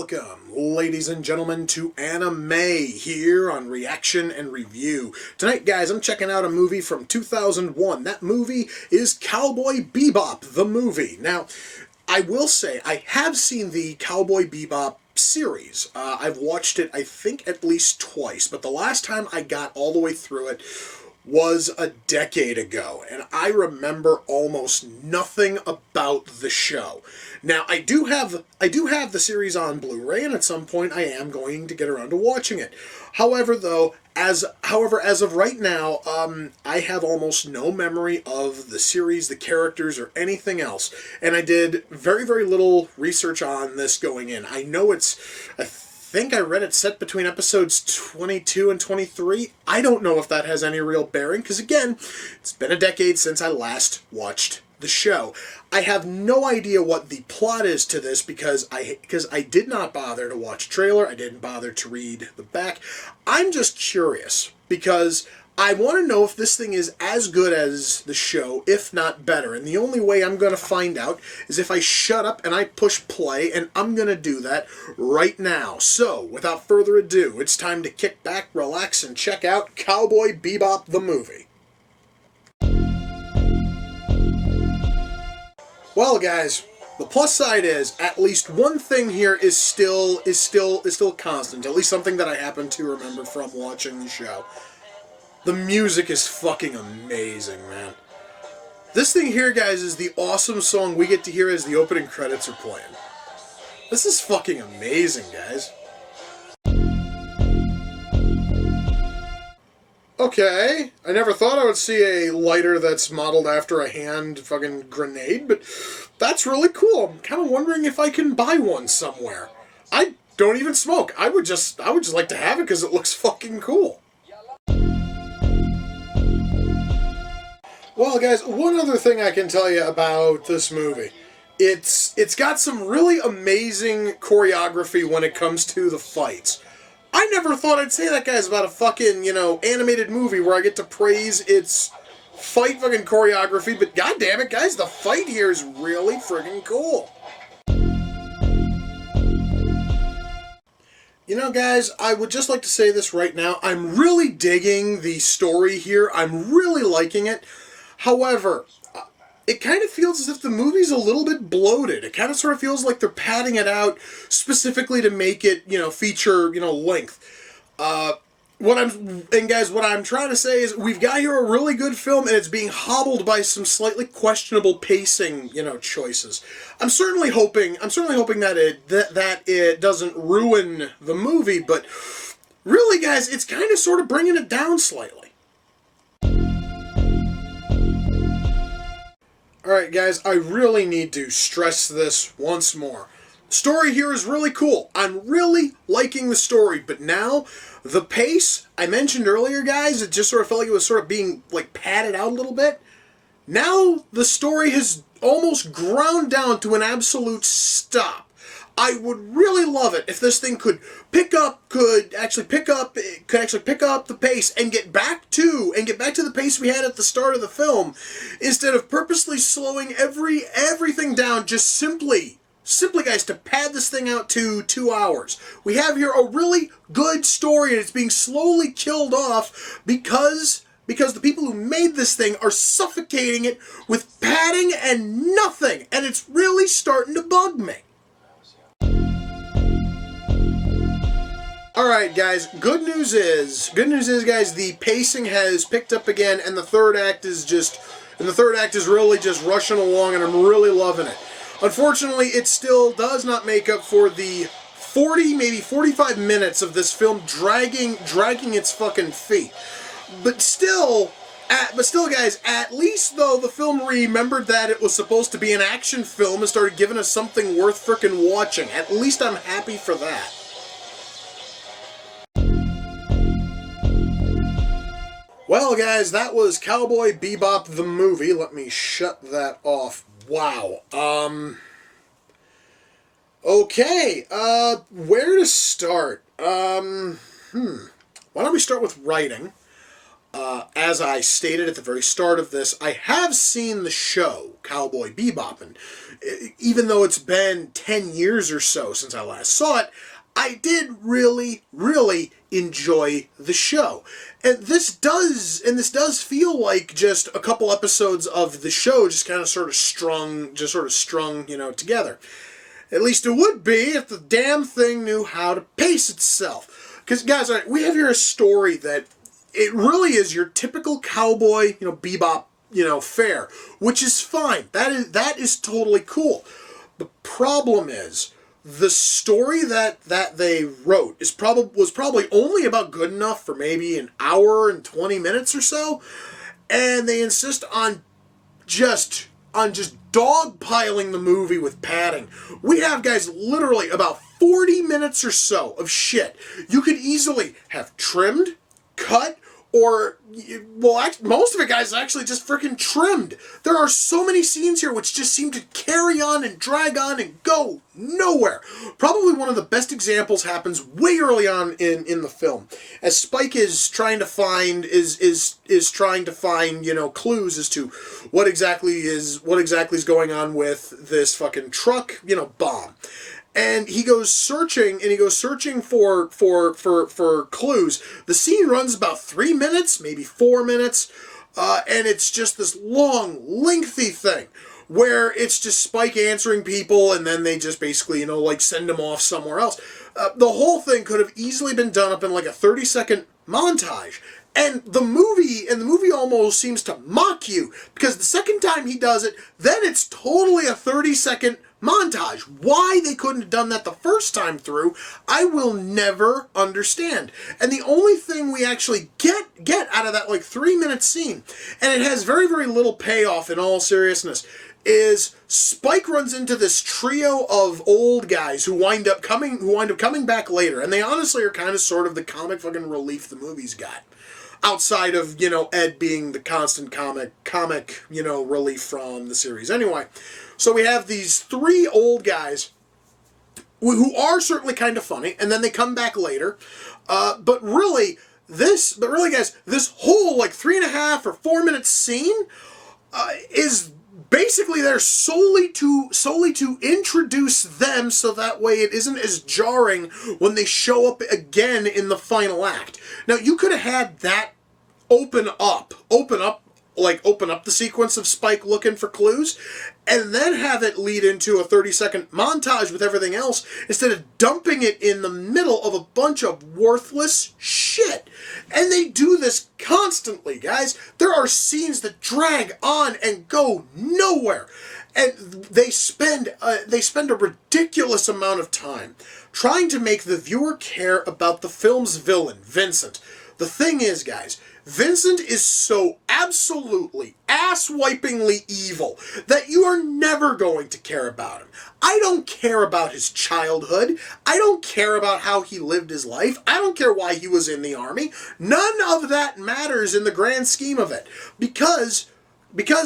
Welcome, ladies and gentlemen, to Anime here on Reaction and Review. Tonight, guys, I'm checking out a movie from 2001. That movie is Cowboy Bebop, the movie. Now, I will say, I have seen the Cowboy Bebop series. I've watched it, I think, at least twice, but the last time I got all the way through it was a decade ago, and I remember almost nothing about the show. Now, I do have the series on Blu-ray, and at some point I am going to get around to watching it. However, as of right now, I have almost no memory of the series, the characters, or anything else, and I did very, very little research on this going in. I know I think I read it set between episodes 22 and 23. I don't know if that has any real bearing, because again, it's been a decade since I last watched the show. I have no idea what the plot is to this because I did not bother to watch a trailer. I didn't bother to read the back. I'm just curious because I want to know if this thing is as good as the show, if not better. And the only way I'm going to find out is if I shut up and I push play, and I'm going to do that right now. So, without further ado, it's time to kick back, relax, and check out Cowboy Bebop the movie. Well, guys, the plus side is at least one thing here is still constant. At least something that I happen to remember from watching the show. The music is fucking amazing, man. This thing here, guys, is the awesome song we get to hear as the opening credits are playing. This is fucking amazing, guys. Okay, I never thought I would see a lighter that's modeled after a hand fucking grenade, but that's really cool. I'm kind of wondering if I can buy one somewhere. I don't even smoke. I would just like to have it because it looks fucking cool. Well, guys, one other thing I can tell you about this movie. It's got some really amazing choreography when it comes to the fights. I never thought I'd say that, guys, about a fucking, animated movie where I get to praise its fight fucking choreography, but goddamn it, guys, the fight here is really friggin' cool. You know, guys, I would just like to say this right now. I'm really digging the story here. I'm really liking it. However, it kind of feels as if the movie's a little bit bloated. It kind of sort of feels like they're padding it out specifically to make it, feature, length. What I'm trying to say is we've got here a really good film, and it's being hobbled by some slightly questionable pacing, choices. I'm certainly hoping that it doesn't ruin the movie, but really, guys, it's kind of sort of bringing it down slightly. Alright, guys, I really need to stress this once more. The story here is really cool. I'm really liking the story, but now, the pace, I mentioned earlier, guys, it just sort of felt like it was sort of being, padded out a little bit. Now, the story has almost ground down to an absolute stop. I would really love it if this thing could actually pick up the pace and get back to the pace we had at the start of the film, instead of purposely slowing everything down just simply, guys, to pad this thing out to 2 hours. We have here a really good story, and it's being slowly killed off because the people who made this thing are suffocating it with padding and nothing, and it's really starting to bug me. Alright, guys, good news is, guys, the pacing has picked up again, and the third act is really just rushing along, and I'm really loving it. Unfortunately, it still does not make up for the 40, maybe 45 minutes of this film dragging its fucking feet. But still, guys, at least, though, the film remembered that it was supposed to be an action film and started giving us something worth frickin' watching. At least I'm happy for that. Well, guys, that was Cowboy Bebop the movie. Let me shut that off. Wow. Okay, where to start? Why don't we start with writing? As I stated at the very start of this, I have seen the show, Cowboy Bebop, and, even though it's been 10 years or so since I last saw it, I did really, really enjoy the show. And this does feel like just a couple episodes of the show just kind of sort of strung, together. At least it would be if the damn thing knew how to pace itself. Because, guys, all right, we have here a story that it really is your typical cowboy, bebop, fare, which is fine. That is totally cool. The problem is, the story that they wrote was probably only about good enough for maybe an hour and 20 minutes or so, and they insist on just dogpiling the movie with padding. We have, guys, literally about 40 minutes or so of shit you could easily have trimmed, cut, or, well, most of it, guys, is actually just freaking trimmed. There are so many scenes here which just seem to carry on and drag on and go nowhere. Probably one of the best examples happens way early on in the film, as Spike is trying to find clues as to what exactly is going on with this fucking truck, bomb. And he goes searching, for clues. The scene runs about 3 minutes, maybe 4 minutes, and it's just this long, lengthy thing where it's just Spike answering people, and then they just basically, send him off somewhere else. The whole thing could have easily been done up in like a 30-second montage. And the movie almost seems to mock you, because the second time he does it, then it's totally a 30-second montage. Why they couldn't have done that the first time through, I will never understand. And the only thing we actually get out of that 3-minute scene, and it has very, very little payoff in all seriousness, is Spike runs into this trio of old guys who wind up coming back later, and they honestly are kind of sort of the comic fucking relief the movie's got. Outside of, Ed being the constant comic, relief from the series. Anyway, so we have these 3 old guys who are certainly kind of funny, and then they come back later. But really, guys, this whole 3.5 or 4 minute scene is basically there solely to introduce them, so that way it isn't as jarring when they show up again in the final act. Now, you could have had that open up the sequence of Spike looking for clues, and then have it lead into a 30-second montage with everything else, instead of dumping it in the middle of a bunch of worthless shit. And they do this constantly, guys. There are scenes that drag on and go nowhere. And they spend a ridiculous amount of time trying to make the viewer care about the film's villain, Vincent. The thing is, guys, Vincent is so absolutely ass-wipingly evil that you are never going to care about him. I don't care about his childhood. I don't care about how he lived his life. I don't care why he was in the army. None of that matters in the grand scheme of it. Because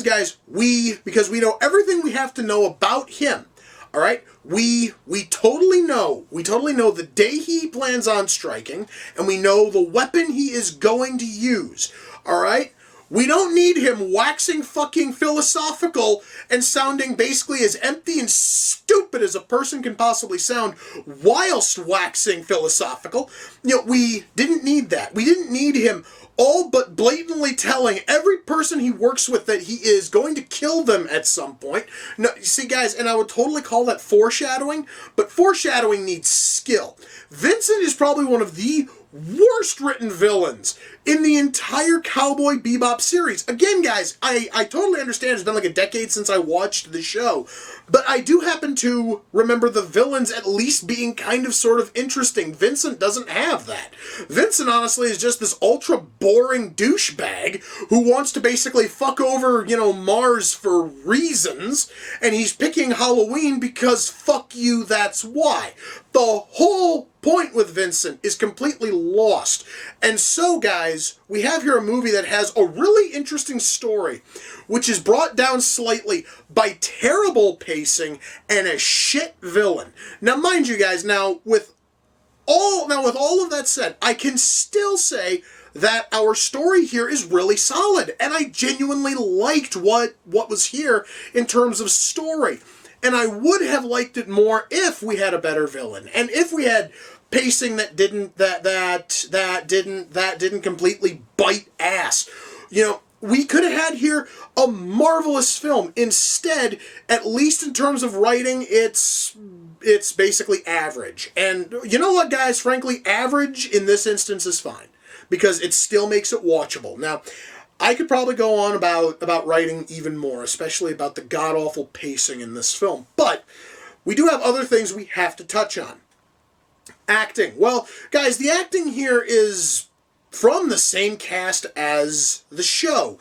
guys, we know everything we have to know about him. All right, we totally know the day he plans on striking, and we know the weapon he is going to use. All right, we don't need him waxing fucking philosophical and sounding basically as empty and stupid as a person can possibly sound whilst waxing philosophical. We didn't need that. We didn't need him all but blatantly telling every person he works with that he is going to kill them at some point. No, you see, guys, and I would totally call that foreshadowing, but foreshadowing needs skill. Vincent is probably one of the worst written villains in the entire Cowboy Bebop series. Again, guys, I totally understand it's been like a decade since I watched the show, but I do happen to remember the villains at least being kind of sort of interesting. Vincent doesn't have that. Vincent, honestly, is just this ultra boring douchebag who wants to basically fuck over, Mars for reasons, and he's picking Halloween because fuck you, that's why. The whole point with Vincent is completely lost. And so, guys, we have here a movie that has a really interesting story, which is brought down slightly by terrible pacing and a shit villain. Now, mind you, guys, with all of that said, I can still say that our story here is really solid, and I genuinely liked what was here in terms of story. and I would have liked it more if we had a better villain, and if we had pacing that didn't completely bite ass. You know, we could have had here a marvelous film. Instead, at least in terms of writing, it's basically average. And you know what, guys? Frankly, average in this instance is fine, because it still makes it watchable. Now, I could probably go on about writing even more, especially about the god-awful pacing in this film. But we do have other things we have to touch on. Acting. Well, guys, the acting here is from the same cast as the show.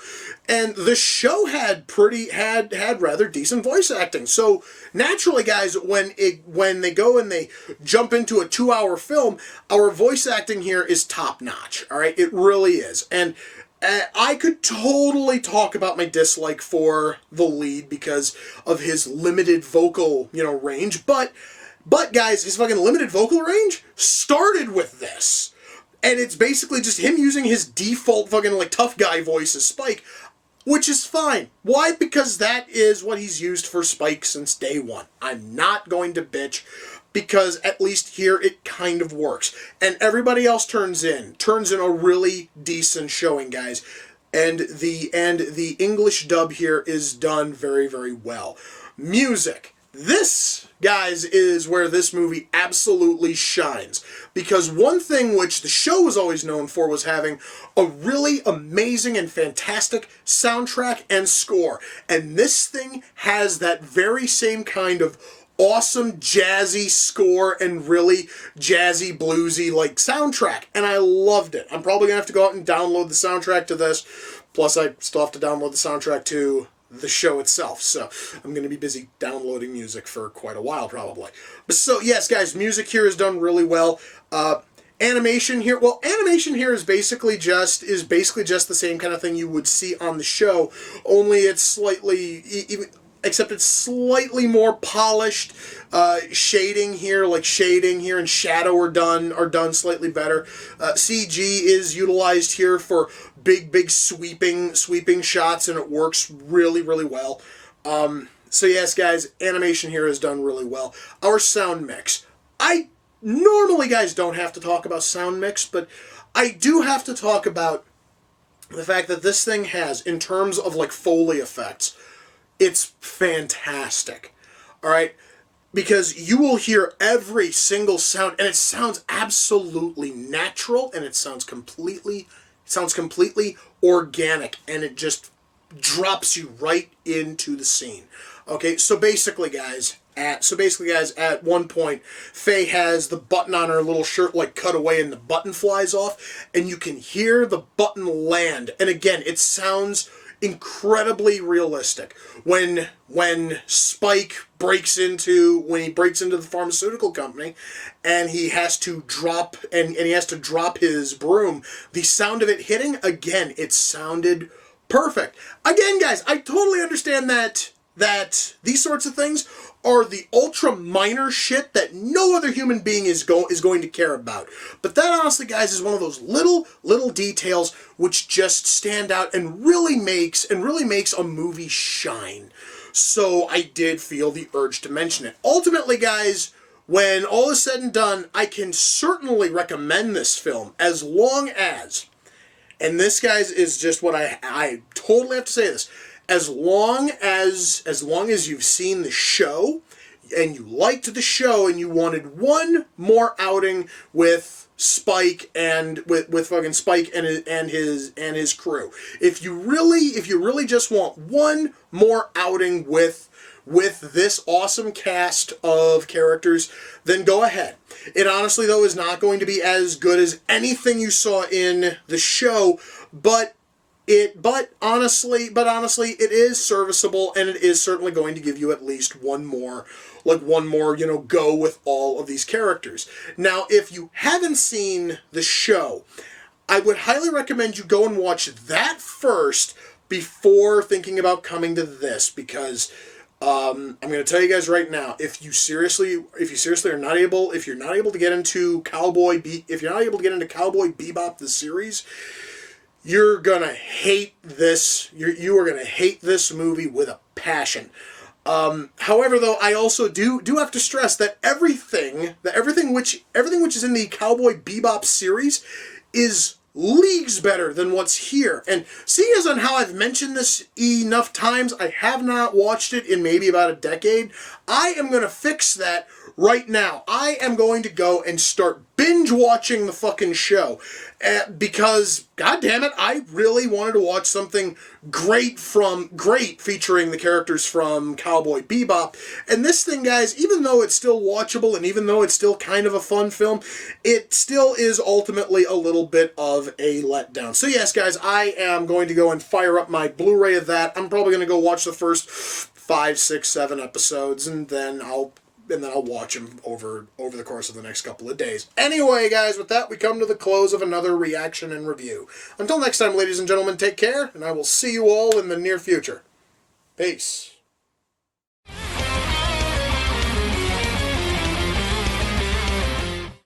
And the show had rather decent voice acting. So naturally, guys, when they go and they jump into a 2-hour film, our voice acting here is top notch. All right, it really is. And I could totally talk about my dislike for the lead because of his limited vocal, range, but guys, his fucking limited vocal range started with this. And it's basically just him using his default fucking tough guy voice as Spike, which is fine. Why? Because that is what he's used for Spike since day one. I'm not going to bitch, because at least here it kind of works. And everybody else turns in a really decent showing, guys. And the English dub here is done very, very well. Music. This, guys, is where this movie absolutely shines. Because one thing which the show was always known for was having a really amazing and fantastic soundtrack and score. And this thing has that very same kind of awesome jazzy score and really jazzy bluesy soundtrack, and I loved it. I'm probably gonna have to go out and download the soundtrack to this, plus I still have to download the soundtrack to the show itself, so I'm gonna be busy downloading music for quite a while probably. But so yes, guys, music here is done really well. Animation here is basically just the same kind of thing you would see on the show, only it's except it's slightly more polished. Shading here and shadow are done slightly better. CG is utilized here for big sweeping shots, and it works really, really well. So yes, guys, animation here is done really well. Our sound mix. I normally, guys, don't have to talk about sound mix, but I do have to talk about the fact that this thing has, in terms of Foley effects, it's fantastic, all right? Because you will hear every single sound, and it sounds absolutely natural, and it sounds completely organic, and it just drops you right into the scene. Okay, so basically, guys, at one point, Faye has the button on her little shirt cut away, and the button flies off, and you can hear the button land. And again, it sounds incredibly realistic. When Spike breaks into the pharmaceutical company, and he has to drop his broom, the sound of it hitting, again, it sounded perfect. Again, guys, I totally understand that these sorts of things are the ultra minor shit that no other human being is going to care about. But that, honestly, guys, is one of those little details which just stand out and really makes a movie shine. So I did feel the urge to mention it. Ultimately, guys, when all is said and done, I can certainly recommend this film as long as, and this, guys, is just what I totally have to say this, as long as you've seen the show and you liked the show and you wanted one more outing with Spike and with fucking Spike and his crew. If you really just want one more outing with this awesome cast of characters, then go ahead. It honestly, though, is not going to be as good as anything you saw in the show, but honestly, it is serviceable, and it is certainly going to give you at least one more, go with all of these characters. Now, if you haven't seen the show, I would highly recommend you go and watch that first before thinking about coming to this, because I'm going to tell you guys right now, if you're not able to get into Cowboy Bebop the series, you're gonna hate this. You are gonna hate this movie with a passion. However, though, I also do have to stress that everything which is in the Cowboy Bebop series is leagues better than what's here. And seeing as on how I've mentioned this enough times, I have not watched it in maybe about a decade. I am going to fix that right now. I am going to go and start binge watching the fucking show. Because, god damn it, I really wanted to watch something great featuring the characters from Cowboy Bebop. And this thing, guys, even though it's still watchable and even though it's still kind of a fun film, it still is ultimately a little bit of a letdown. So yes, guys, I am going to go and fire up my Blu-ray of that. I'm probably going to go watch the first 5, 6, 7 episodes, and then I'll watch them over the course of the next couple of days. Anyway, guys, with that, we come to the close of another reaction and review. Until next time, ladies and gentlemen, take care, and I will see you all in the near future. Peace.